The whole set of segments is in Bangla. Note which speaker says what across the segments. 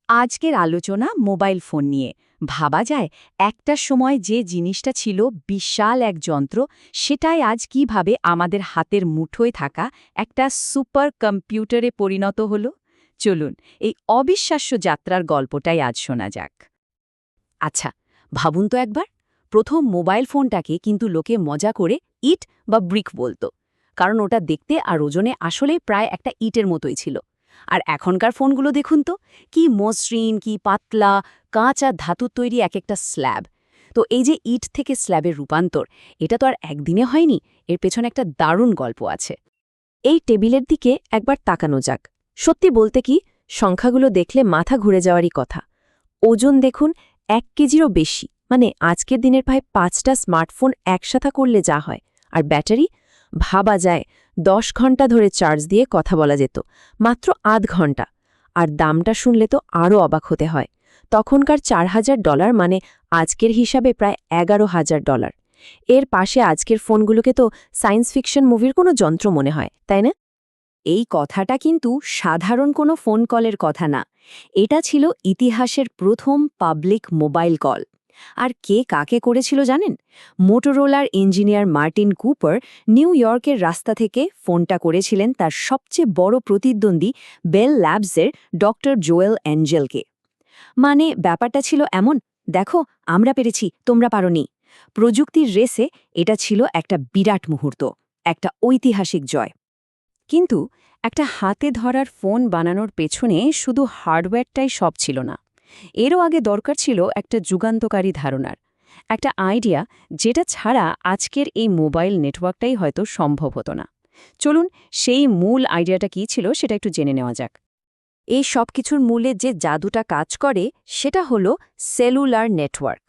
Speaker 1: আজকের আলোচনা মোবাইল ফোন নিয়ে। ভাবা যায় একটা সময় যে জিনিসটা ছিল বিশাল এক যন্ত্র, সেটাই আজ কিভাবে আমাদের হাতের মুঠোয় থাকা একটা সুপার কম্পিউটারে পরিণত হলো। চলুন এই অবিশ্বাস্য যাত্রার গল্পটাই আজ শোনা যাক। আচ্ছা, ভাবুন তো একবার, প্রথম মোবাইল ফোনটাকে কিন্তু লোকে মজা করে ইট বা ব্রিক বলতো, কারণ ওটা দেখতে আর ওজনে আসলেই প্রায় একটা ইটের মতোই ছিল। আর এখনকার ফোনগুলো দেখুন তো, কি মসৃণ, কি পাতলা, কাঁচ আর ধাতুর তৈরি এক একটা স্ল্যাব। তো এই যে ইট থেকে স্ল্যাবের রূপান্তর, এটা তো আর একদিনে হয়নি, এর পেছনে একটা দারুণ গল্প আছে। এই টেবিলের দিকে একবার তাকানো যাক। সত্যি বলতে কি, সংখ্যাগুলো দেখলে মাথা ঘুরে যাওয়ারই কথা। ওজন দেখুন, 1 কেজিরও বেশি, মানে আজকের দিনের প্রায় 5টা স্মার্টফোন একসাথে করলে যা হয়। আর ব্যাটারি, ভাবা যায় 10 ঘন্টা ধরে চার্জ দিয়ে কথা বলা যেত, মাত্র আধ ঘন্টা। আর দামটা শুনলে তো আরও অবাক হতে হয়। তখনকার $4,000 মানে আজকের হিসাবে প্রায় $11,000। এর পাশে আজকের ফোনগুলোকে তো সায়েন্স ফিকশন মুভির কোনো যন্ত্র মনে হয়, তাই না? এই কথাটা কিন্তু সাধারণ কোনো ফোন কলের কথা না। এটা ছিল ইতিহাসের প্রথম পাবলিক মোবাইল কল। আর কে কাকে করেছিল জানেন? মোটোরোলার ইঞ্জিনিয়ার মার্টিন কুপার নিউ ইয়র্কের রাস্তা থেকে ফোনটা করেছিলেন তার সবচেয়ে বড় প্রতিদ্বন্দ্বী বেল ল্যাবসের ডক্টর জোয়েল অ্যাঞ্জেলকে। মানে ব্যাপারটা ছিল এমন, দেখো আমরা পেরেছি, তোমরা পারোনি। প্রযুক্তির রেসে এটা ছিল একটা বিরাট মুহূর্ত, একটা ঐতিহাসিক জয়। কিন্তু একটা হাতে ধরার ফোন বানানোর পেছনে শুধু হার্ডওয়্যারটাই সব ছিল না। এরও আগে দরকার ছিল একটা যুগান্তকারী ধারণার, একটা আইডিয়া, যেটা ছাড়া আজকের এই মোবাইল নেটওয়ার্কটাই হয়তো সম্ভব হতো না। চলুন সেই মূল আইডিয়াটা কী ছিল সেটা একটু জেনে নেওয়া যাক। এই সব কিছুর মূলে যে জাদুটা কাজ করে সেটা হলো সেলুলার নেটওয়ার্ক।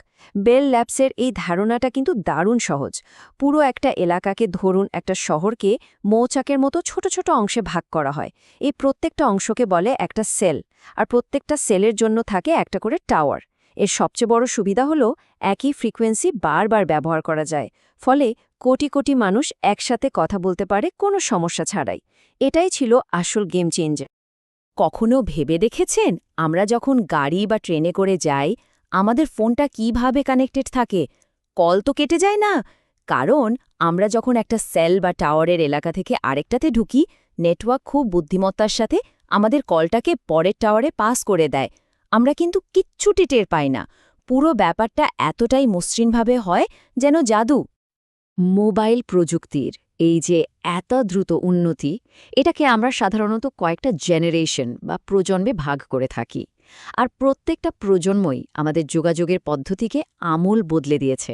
Speaker 1: বেল ল্যাবসের এই ধারণাটা কিন্তু দারুণ সহজ। পুরো একটা এলাকাকে, ধরুন একটা শহরকে, মৌচাকের মতো ছোট ছোট অংশে ভাগ করা হয়। এই প্রত্যেকটা অংশকে বলে একটা সেল, আর প্রত্যেকটা সেলের জন্য থাকে একটা করে টাওয়ার। এর সবচেয়ে বড় সুবিধা হলো একই ফ্রিকোয়েন্সি বারবার ব্যবহার করা যায়, ফলে কোটি কোটি মানুষ একসাথে কথা বলতে পারে কোনো সমস্যা ছাড়াই। এটাই ছিল আসল গেম চেঞ্জার। কখনো ভেবে দেখেছেন, আমরা যখন গাড়ি বা ট্রেনে করে যাই, আমাদের ফোনটা কিভাবে কানেক্টেড থাকে? কল তো কেটে যায় না, কারণ আমরা যখন একটা সেল বা টাওয়ারের এলাকা থেকে আরেকটাতে ঢুকি, নেটওয়ার্ক খুব বুদ্ধিমত্তার সাথে আমাদের কলটাকে পরের টাওয়ারে পাস করে দেয়। আমরা কিন্তু কিচ্ছুটি টের পাই না। পুরো ব্যাপারটা এতটাই মসৃণভাবে হয়, যেন জাদু। মোবাইল প্রযুক্তির এই যে এত দ্রুত উন্নতি, এটাকে আমরা সাধারণত কয়েকটা জেনারেশন বা প্রজন্মে ভাগ করে থাকি। আর প্রত্যেকটা প্রজন্মই আমাদের যোগাযোগের পদ্ধতিকে আমূল বদলে দিয়েছে।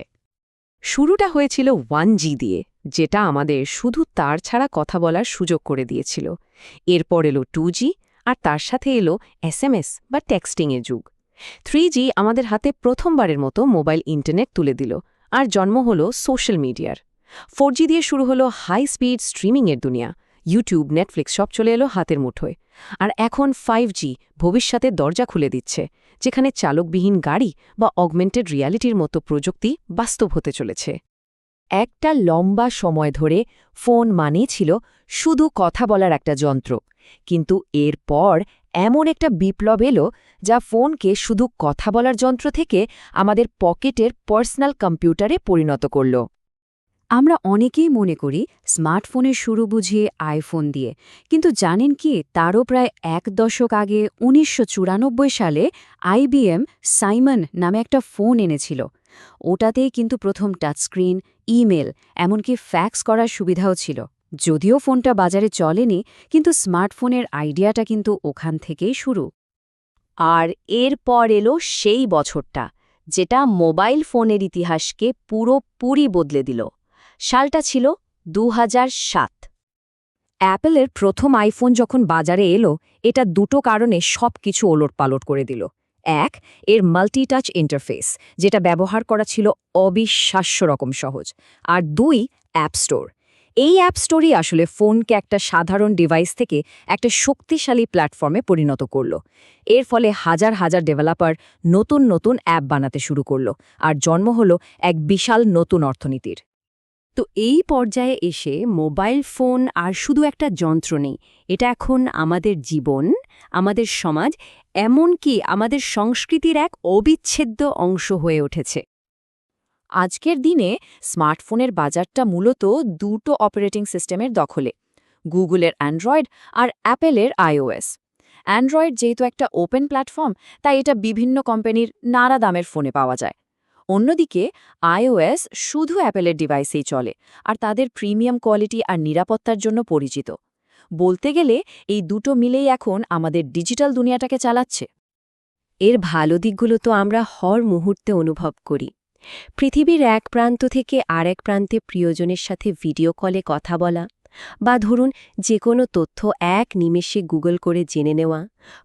Speaker 1: শুরুটা হয়েছিল 1G দিয়ে, যেটা আমাদের শুধু তার ছাড়া কথা বলার সুযোগ করে দিয়েছিল। এরপর এলো 2G, আর তার সাথে এলো SMS বা টেক্সটিংয়ের যুগ। 3G আমাদের হাতে প্রথমবারের মতো মোবাইল ইন্টারনেট তুলে দিল, আর জন্ম হলো সোশ্যাল মিডিয়ার। 4G দিয়ে শুরু হলো হাই স্পিড স্ট্রিমিংয়ের দুনিয়া। ইউটিউব, নেটফ্লিক্স সব চলে এলো হাতের মুঠোয়। আর এখন 5G ভবিষ্যতের দরজা খুলে দিচ্ছে, যেখানে চালকবিহীন গাড়ি বা অগমেন্টেড রিয়ালিটির মতো প্রযুক্তি বাস্তব হতে চলেছে। একটা লম্বা সময় ধরে ফোন মানেই ছিল শুধু কথা বলার একটা যন্ত্র। কিন্তু এরপর এমন একটা বিপ্লব এলো, যা ফোনকে শুধু কথা বলার যন্ত্র থেকে আমাদের পকেটের পার্সোনাল কম্পিউটারে পরিণত করল। আমরা অনেকেই মনে করি স্মার্টফোনের শুরু বুঝিয়ে আইফোন দিয়ে, কিন্তু জানেন কি, তারও প্রায় 1 দশক আগে 1994 সালে IBM সাইমন নামে একটা ফোন এনেছিল। ওটাতেই কিন্তু প্রথম টাচস্ক্রিন, ইমেল, এমনকি ফ্যাক্স করার সুবিধাও ছিল। যদিও ফোনটা বাজারে চলেনি, কিন্তু স্মার্টফোনের আইডিয়াটা কিন্তু ওখান থেকেই শুরু। আর এরপর এলো সেই বছরটা, যেটা মোবাইল ফোনের ইতিহাসকে পুরোপুরি বদলে দিল। সালটা ছিল 2007। অ্যাপলের প্রথম আইফোন যখন বাজারে এলো, এটা দুটো কারণে সব কিছু ওলটপালট করে দিল। এক, এর মাল্টিটাচ ইন্টারফেস, যেটা ব্যবহার করা ছিল অবিশ্বাস্য রকম সহজ। আর দুই, অ্যাপ স্টোর। এই অ্যাপ স্টোরই আসলে ফোনকে একটা সাধারণ ডিভাইস থেকে একটা শক্তিশালী প্ল্যাটফর্মে পরিণত করল। এর ফলে হাজার হাজার ডেভেলপার নতুন নতুন অ্যাপ বানাতে শুরু করল, আর জন্ম হলো এক বিশাল নতুন অর্থনীতির।
Speaker 2: তো এই পর্যায়ে এসে মোবাইল ফোন আর শুধু একটা যন্ত্র নেই, এটা এখন আমাদের জীবন, আমাদের সমাজ, এমনকি আমাদের সংস্কৃতির এক অবিচ্ছেদ্য অংশ হয়ে উঠেছে।
Speaker 1: আজকের দিনে স্মার্টফোনের বাজারটা মূলত দুটো অপারেটিং সিস্টেমের দখলে, গুগলের অ্যান্ড্রয়েড আর অ্যাপেলের আইওএস। অ্যান্ড্রয়েড যেহেতু একটা ওপেন প্ল্যাটফর্ম, তাই এটা বিভিন্ন কোম্পানির নানা দামের ফোনে পাওয়া যায়। অন্যদিকে আইওএস শুধু অ্যাপেলের ডিভাইসেই চলে, আর তাদের প্রিমিয়াম কোয়ালিটি আর নিরাপত্তার জন্য পরিচিত। বলতে গেলে এই দুটো মিলেই এখন আমাদের ডিজিটাল দুনিয়াটাকে চালাচ্ছে।
Speaker 2: এর ভালো দিকগুলো তো আমরা হর মুহূর্তে অনুভব করি। পৃথিবীর এক প্রান্ত থেকে আরেক প্রান্তে প্রিয়জনের সাথে ভিডিও কলে কথা বলা, বা ধরুন যে কোনো তথ্য এক নিমেষে গুগল করে জেনে নেওয়া,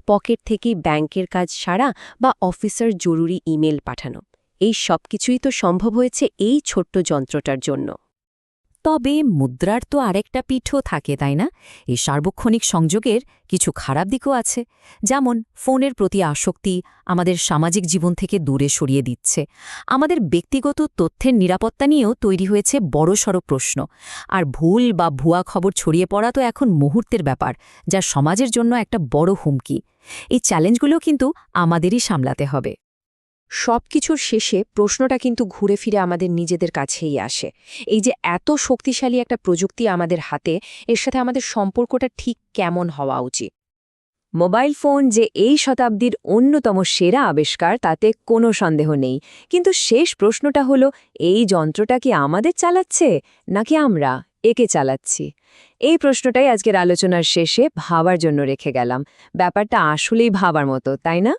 Speaker 2: পকেট থেকেই ব্যাংকের কাজ সারা বা অফিসার জরুরি ইমেল পাঠানো, এই সব কিছুই তো সম্ভব হয়েছে এই ছোট্ট যন্ত্রটার জন্য।
Speaker 1: তবে মুদ্রার তো আরেকটা পিঠও থাকে, তাই না? এই সার্বক্ষণিক সংযোগের কিছু খারাপ দিকও আছে। যেমন ফোনের প্রতি আসক্তি আমাদের সামাজিক জীবন থেকে দূরে সরিয়ে দিচ্ছে। আমাদের ব্যক্তিগত তথ্যের নিরাপত্তা নিয়েও তৈরি হয়েছে বড়সড় প্রশ্ন। আর ভুল বা ভুয়া খবর ছড়িয়ে পড়া তো এখন মুহূর্তের ব্যাপার, যা সমাজের জন্য একটা বড় হুমকি। এই চ্যালেঞ্জগুলো কিন্তু আমাদেরই সামলাতে হবে।
Speaker 3: সবকিছুর শেষে প্রশ্নটা কিন্তু ঘুরে ফিরে আমাদের নিজেদের কাছেই আসে। এই যে এত শক্তিশালী একটা প্রযুক্তি আমাদের হাতে, এর সাথে আমাদের সম্পর্কটা ঠিক কেমন হওয়া উচিত?
Speaker 1: মোবাইল ফোন যে এই শতাব্দীর অন্যতম সেরা আবিষ্কার, তাতে কোনো সন্দেহ নেই। কিন্তু শেষ প্রশ্নটা হলো, এই যন্ত্রটা কি আমাদের চালাচ্ছে, নাকি আমরা একে চালাচ্ছি? এই প্রশ্নটাই আজকের আলোচনার শেষে ভাবার জন্য রেখে গেলাম। ব্যাপারটা আসলেই ভাবার মতো, তাই না?